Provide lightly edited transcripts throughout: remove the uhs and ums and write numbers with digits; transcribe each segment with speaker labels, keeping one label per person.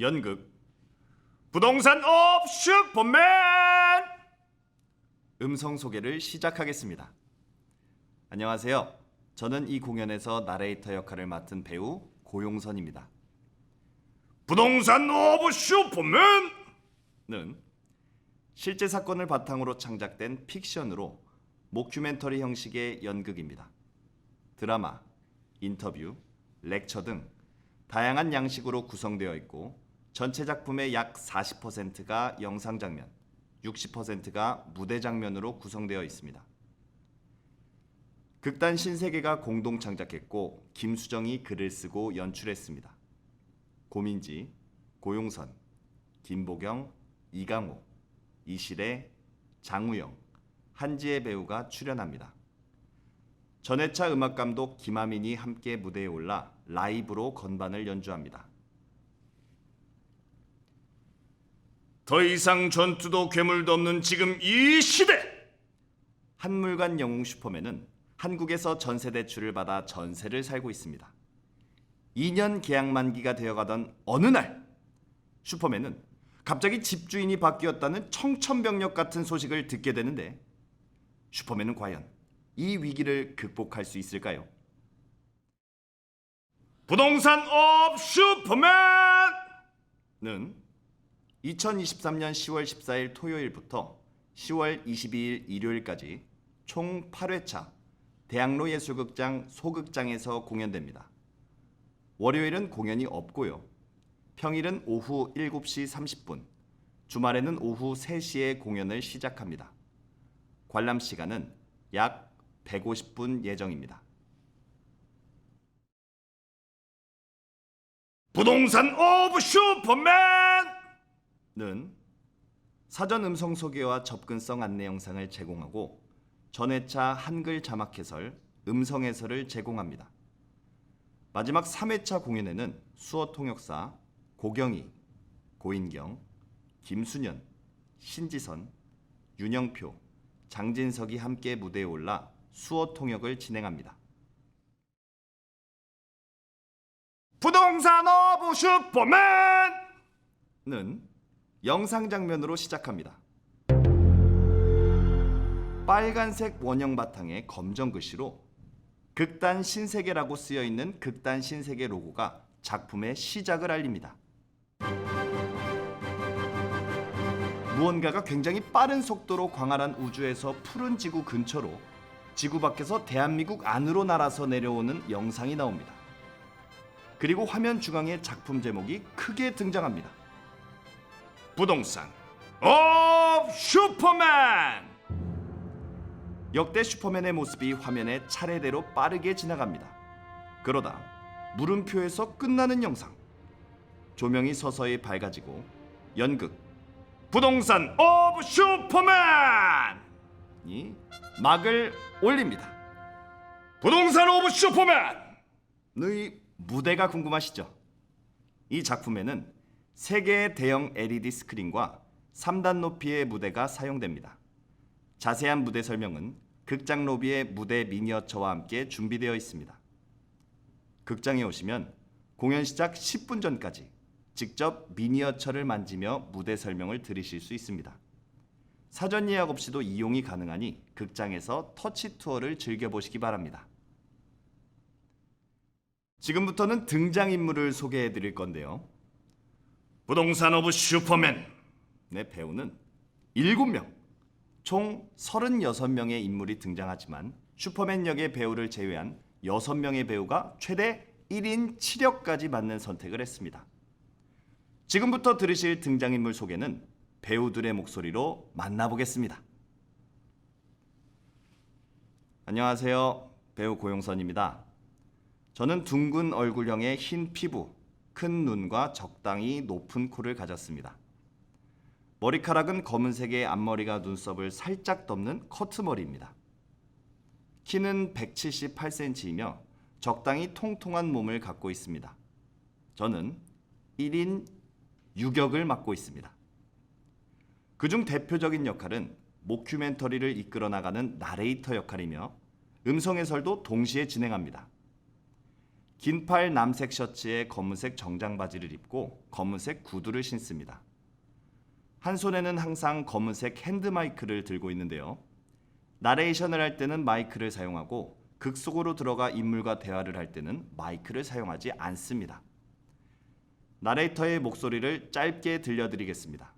Speaker 1: 연극 부동산 업 슈퍼맨 음성 소개를 시작하겠습니다. 안녕하세요. 저는 이 공연에서 나레이터 역할을 맡은 배우 고용선입니다. 부동산 업 슈퍼맨은 실제 사건을 바탕으로 창작된 픽션으로 모큐멘터리 형식의 연극입니다. 드라마, 인터뷰, 렉처 등 다양한 양식으로 구성되어 있고 전체 작품의 약 40%가 영상 장면, 60%가 무대 장면으로 구성되어 있습니다. 극단 신세계가 공동 창작했고 김수정이 글을 쓰고 연출했습니다. 고민지, 고용선, 김보경, 이강호, 이실애, 장우영, 한지혜 배우가 출연합니다. 전해차 음악감독 김하민이 함께 무대에 올라 라이브로 건반을 연주합니다. 더 이상 전투도 괴물도 없는 지금 이 시대! 한물간 영웅 슈퍼맨은 한국에서 전세 대출을 받아 전세를 살고 있습니다. 2년 계약 만기가 되어가던 어느 날 슈퍼맨은 갑자기 집주인이 바뀌었다는 청천벽력 같은 소식을 듣게 되는데 슈퍼맨은 과연 이 위기를 극복할 수 있을까요? 부동산 업 슈퍼맨은 2023년 10월 14일 토요일부터 10월 22일 일요일까지 총 8회차 대학로 예술극장 소극장에서 공연됩니다. 월요일은 공연이 없고요. 평일은 오후 7시 30분, 주말에는 오후 3시에 공연을 시작합니다. 관람 시간은 약 150분 예정입니다. 부동산 오브 슈퍼맨은 사전 음성 소개와 접근성 안내 영상을 제공하고 전회차 한글 자막 해설, 음성 해설을 제공합니다. 마지막 3회차 공연에는 수어 통역사 고경희, 고인경, 김순현, 신지선, 윤영표, 장진석이 함께 무대에 올라 수어 통역을 진행합니다. 부동산 오브 슈퍼맨은 영상 장면으로 시작합니다. 빨간색 원형 바탕에 검정 글씨로 극단 신세계라고 쓰여 있는 극단 신세계 로고가 작품의 시작을 알립니다. 무언가가 굉장히 빠른 속도로 광활한 우주에서 푸른 지구 근처로 지구 밖에서 대한민국 안으로 날아서 내려오는 영상이 나옵니다. 그리고 화면 중앙에 작품 제목이 크게 등장합니다. 부동산 업 슈퍼맨! 역대 슈퍼맨의 모습이 화면에 차례대로 빠르게 지나갑니다. 그러다 물음표에서 끝나는 영상. 조명이 서서히 밝아지고 연극 부동산 오브 슈퍼맨이 막을 올립니다. 부동산 오브 슈퍼맨의 무대가 궁금하시죠? 이 작품에는 3개의 대형 LED 스크린과 3단 높이의 무대가 사용됩니다. 자세한 무대 설명은 극장 로비의 무대 미니어처와 함께 준비되어 있습니다. 극장에 오시면 공연 시작 10분 전까지 직접 미니어처를 만지며 무대 설명을 들으실 수 있습니다. 사전 예약 없이도 이용이 가능하니 극장에서 터치 투어를 즐겨보시기 바랍니다. 지금부터는 등장인물을 소개해 드릴 건데요. 부동산 오브 슈퍼맨의 배우는 7명, 총 36명의 인물이 등장하지만 슈퍼맨 역의 배우를 제외한 6명의 배우가 최대 1인 7역까지 맞는 선택을 했습니다. 지금부터 들으실 등장인물 소개는 배우들의 목소리로 만나보겠습니다. 안녕하세요. 배우 고용선입니다. 저는 둥근 얼굴형의 흰 피부, 큰 눈과 적당히 높은 코를 가졌습니다. 머리카락은 검은색의 앞머리가 눈썹을 살짝 덮는 커트머리입니다. 키는 178cm이며 적당히 통통한 몸을 갖고 있습니다. 저는 1인 6역을 맡고 있습니다. 그중 대표적인 역할은 모큐멘터리를 이끌어 나가는 나레이터 역할이며 음성 해설도 동시에 진행합니다. 긴팔 남색 셔츠에 검은색 정장 바지를 입고 검은색 구두를 신습니다. 한 손에는 항상 검은색 핸드 마이크를 들고 있는데요. 나레이션을 할 때는 마이크를 사용하고 극속으로 들어가 인물과 대화를 할 때는 마이크를 사용하지 않습니다. 나레이터의 목소리를 짧게 들려드리겠습니다.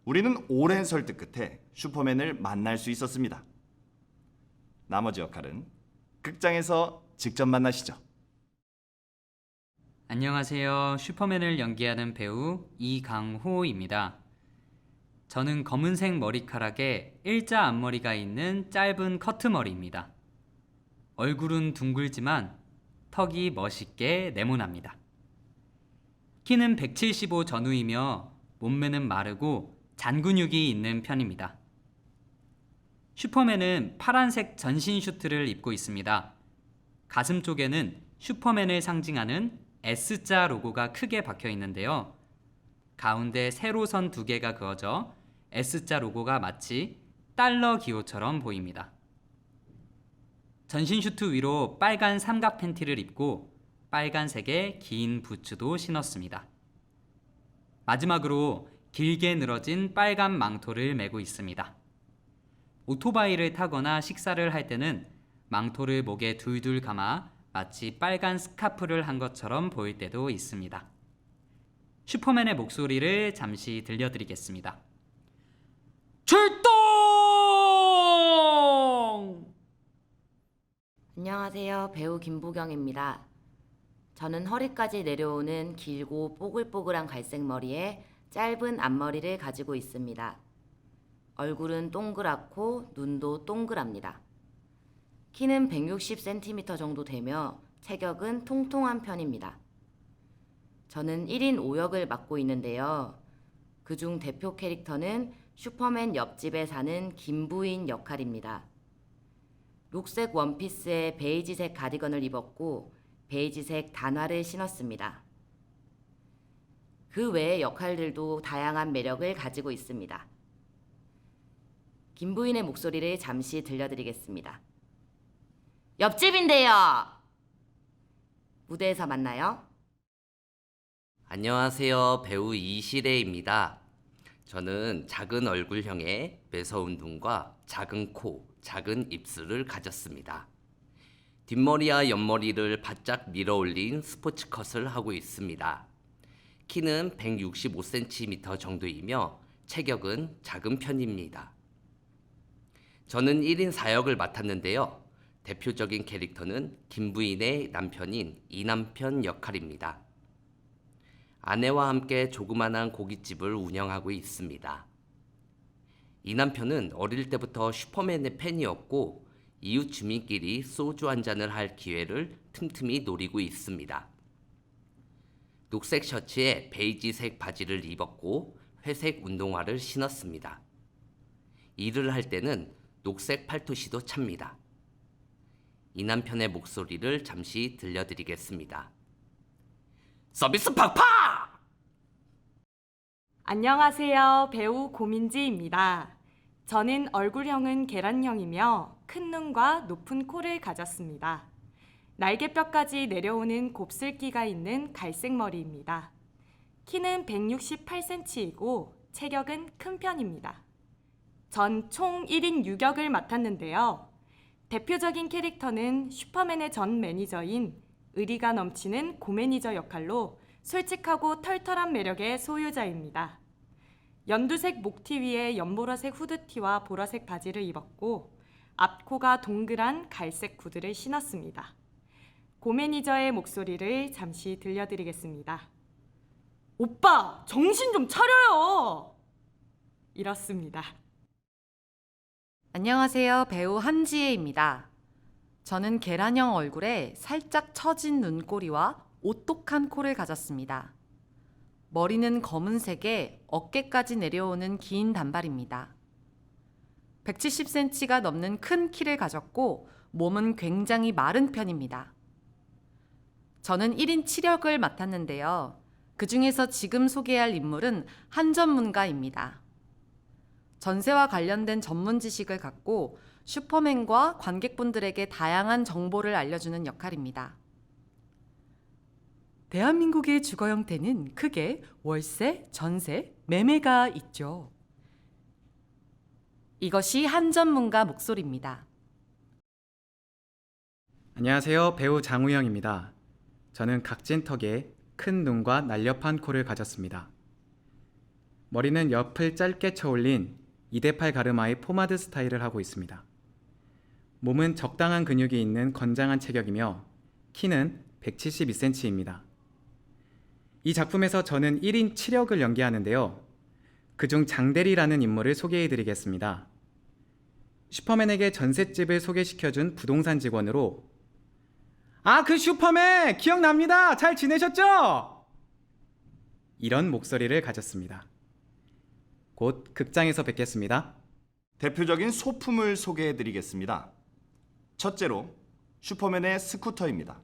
Speaker 1: 우리는 오랜 설득 끝에 슈퍼맨을 만날 수 있었습니다. 나머지 역할은 극장에서 직접 만나시죠.
Speaker 2: 안녕하세요. 슈퍼맨을 연기하는 배우 이강호입니다. 저는 검은색 머리카락에 일자 앞머리가 있는 짧은 커트머리입니다. 얼굴은 둥글지만 턱이 멋있게 네모납니다. 키는 175 전후이며 몸매는 마르고 잔근육이 있는 편입니다. 슈퍼맨은 파란색 전신 슈트를 입고 있습니다. 가슴 쪽에는 슈퍼맨을 상징하는 S자 로고가 크게 박혀 있는데요. 가운데 세로선 2개가 그어져 S자 로고가 마치 달러 기호처럼 보입니다. 전신 슈트 위로 빨간 삼각 팬티를 입고 빨간색의 긴 부츠도 신었습니다. 마지막으로 길게 늘어진 빨간 망토를 메고 있습니다. 오토바이를 타거나 식사를 할 때는 망토를 목에 둘둘 감아 마치 빨간 스카프를 한 것처럼 보일 때도 있습니다. 슈퍼맨의 목소리를 잠시 들려드리겠습니다. 출동!
Speaker 3: 안녕하세요. 배우 김보경입니다. 저는 허리까지 내려오는 길고 뽀글뽀글한 갈색 머리에 짧은 앞머리를 가지고 있습니다. 얼굴은 동그랗고 눈도 동그랍니다. 키는 160cm 정도 되며 체격은 통통한 편입니다. 저는 1인 5역을 맡고 있는데요. 그중 대표 캐릭터는 슈퍼맨 옆집에 사는 김부인 역할입니다. 녹색 원피스에 베이지색 가디건을 입었고 베이지색 단화를 신었습니다. 그 외의 역할들도 다양한 매력을 가지고 있습니다. 김부인의 목소리를 잠시 들려드리겠습니다. 옆집인데요. 무대에서 만나요.
Speaker 4: 안녕하세요. 배우 이시래입니다. 저는 작은 얼굴형의 매서운 눈과 작은 코, 작은 입술을 가졌습니다. 뒷머리와 옆머리를 바짝 밀어올린 스포츠컷을 하고 있습니다. 키는 165cm 정도이며 체격은 작은 편입니다. 저는 1인 4역을 맡았는데요. 대표적인 캐릭터는 김부인의 남편인 이남편 역할입니다. 아내와 함께 조그만한 고깃집을 운영하고 있습니다. 이 남편은 어릴 때부터 슈퍼맨의 팬이었고 이웃 주민끼리 소주 한잔을 할 기회를 틈틈이 노리고 있습니다. 녹색 셔츠에 베이지색 바지를 입었고 회색 운동화를 신었습니다. 일을 할 때는 녹색 팔토시도 찹니다. 이 남편의 목소리를 잠시 들려드리겠습니다. 서비스 팍팍!
Speaker 5: 안녕하세요. 배우 고민지입니다. 저는 얼굴형은 계란형이며 큰 눈과 높은 코를 가졌습니다. 날개뼈까지 내려오는 곱슬기가 있는 갈색 머리입니다. 키는 168cm이고 체격은 큰 편입니다. 전 총 1인 6역을 맡았는데요. 대표적인 캐릭터는 슈퍼맨의 전 매니저인 의리가 넘치는 고매니저 역할로 솔직하고 털털한 매력의 소유자입니다. 연두색 목티 위에 연보라색 후드티와 보라색 바지를 입었고 앞코가 동그란 갈색 구두를 신었습니다. 고매니저의 목소리를 잠시 들려드리겠습니다. 오빠, 정신 좀 차려요! 이렇습니다.
Speaker 6: 안녕하세요. 배우 한지혜입니다. 저는 계란형 얼굴에 살짝 처진 눈꼬리와 오똑한 코를 가졌습니다. 머리는 검은색에 어깨까지 내려오는 긴 단발입니다. 170cm가 넘는 큰 키를 가졌고 몸은 굉장히 마른 편입니다. 저는 1인 7역을 맡았는데요. 그 중에서 지금 소개할 인물은 한 전문가입니다. 전세와 관련된 전문 지식을 갖고 슈퍼맨과 관객분들에게 다양한 정보를 알려주는 역할입니다. 대한민국의 주거 형태는 크게 월세, 전세, 매매가 있죠. 이것이 한 전문가 목소리입니다.
Speaker 7: 안녕하세요. 배우 장우영입니다. 저는 각진 턱에 큰 눈과 날렵한 코를 가졌습니다. 머리는 옆을 짧게 쳐올린 2대8 가르마의 포마드 스타일을 하고 있습니다. 몸은 적당한 근육이 있는 건장한 체격이며 키는 172cm입니다. 이 작품에서 저는 1인 7역을 연기하는데요. 그중 장대리라는 인물을 소개해드리겠습니다. 슈퍼맨에게 전셋집을 소개시켜준 부동산 직원으로 그 슈퍼맨 기억납니다. 잘 지내셨죠? 이런 목소리를 가졌습니다. 곧 극장에서 뵙겠습니다.
Speaker 1: 대표적인 소품을 소개해드리겠습니다. 첫째로 슈퍼맨의 스쿠터입니다.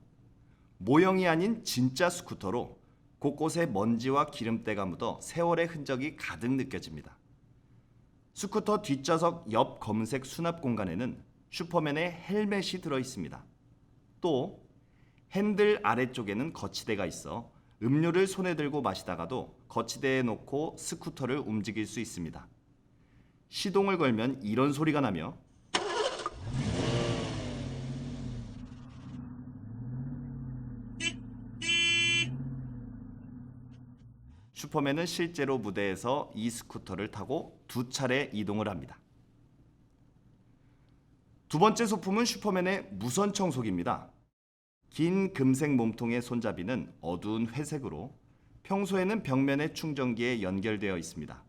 Speaker 1: 모형이 아닌 진짜 스쿠터로 곳곳에 먼지와 기름때가 묻어 세월의 흔적이 가득 느껴집니다. 스쿠터 뒷좌석 옆 검은색 수납 공간에는 슈퍼맨의 헬멧이 들어 있습니다. 또 핸들 아래쪽에는 거치대가 있어 음료를 손에 들고 마시다가도 거치대에 놓고 스쿠터를 움직일 수 있습니다. 시동을 걸면 이런 소리가 나며 슈퍼맨은 실제로 무대에서 이 스쿠터를 타고 2차례 이동을 합니다. 두 번째 소품은 슈퍼맨의 무선 청소기입니다. 긴 금색 몸통의 손잡이는 어두운 회색으로 평소에는 벽면의 충전기에 연결되어 있습니다.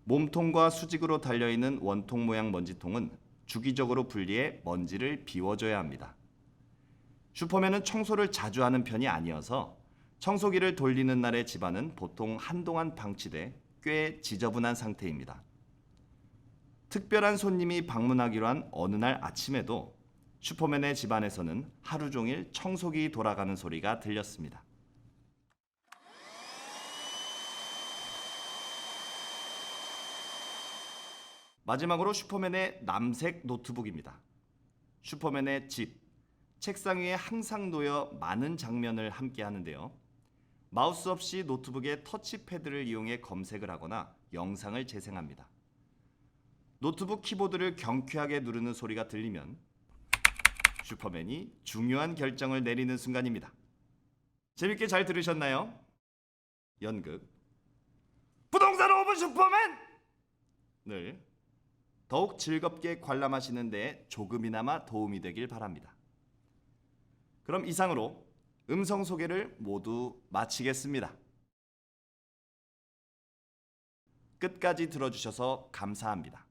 Speaker 1: 몸통과 수직으로 달려있는 원통 모양 먼지통은 주기적으로 분리해 먼지를 비워줘야 합니다. 슈퍼맨은 청소를 자주 하는 편이 아니어서 청소기를 돌리는 날의 집안은 보통 한동안 방치돼 꽤 지저분한 상태입니다. 특별한 손님이 방문하기로 한 어느 날 아침에도 슈퍼맨의 집안에서는 하루 종일 청소기 돌아가는 소리가 들렸습니다. 마지막으로 슈퍼맨의 남색 노트북입니다. 슈퍼맨의 집, 책상 위에 항상 놓여 많은 장면을 함께 하는데요. 마우스 없이 노트북의 터치패드를 이용해 검색을 하거나 영상을 재생합니다. 노트북 키보드를 경쾌하게 누르는 소리가 들리면 슈퍼맨이 중요한 결정을 내리는 순간입니다. 재밌게 잘 들으셨나요? 연극 부동산 오브 슈퍼맨을 더욱 즐겁게 관람하시는 데 조금이나마 도움이 되길 바랍니다. 그럼 이상으로 음성 소개를 모두 마치겠습니다. 끝까지 들어주셔서 감사합니다.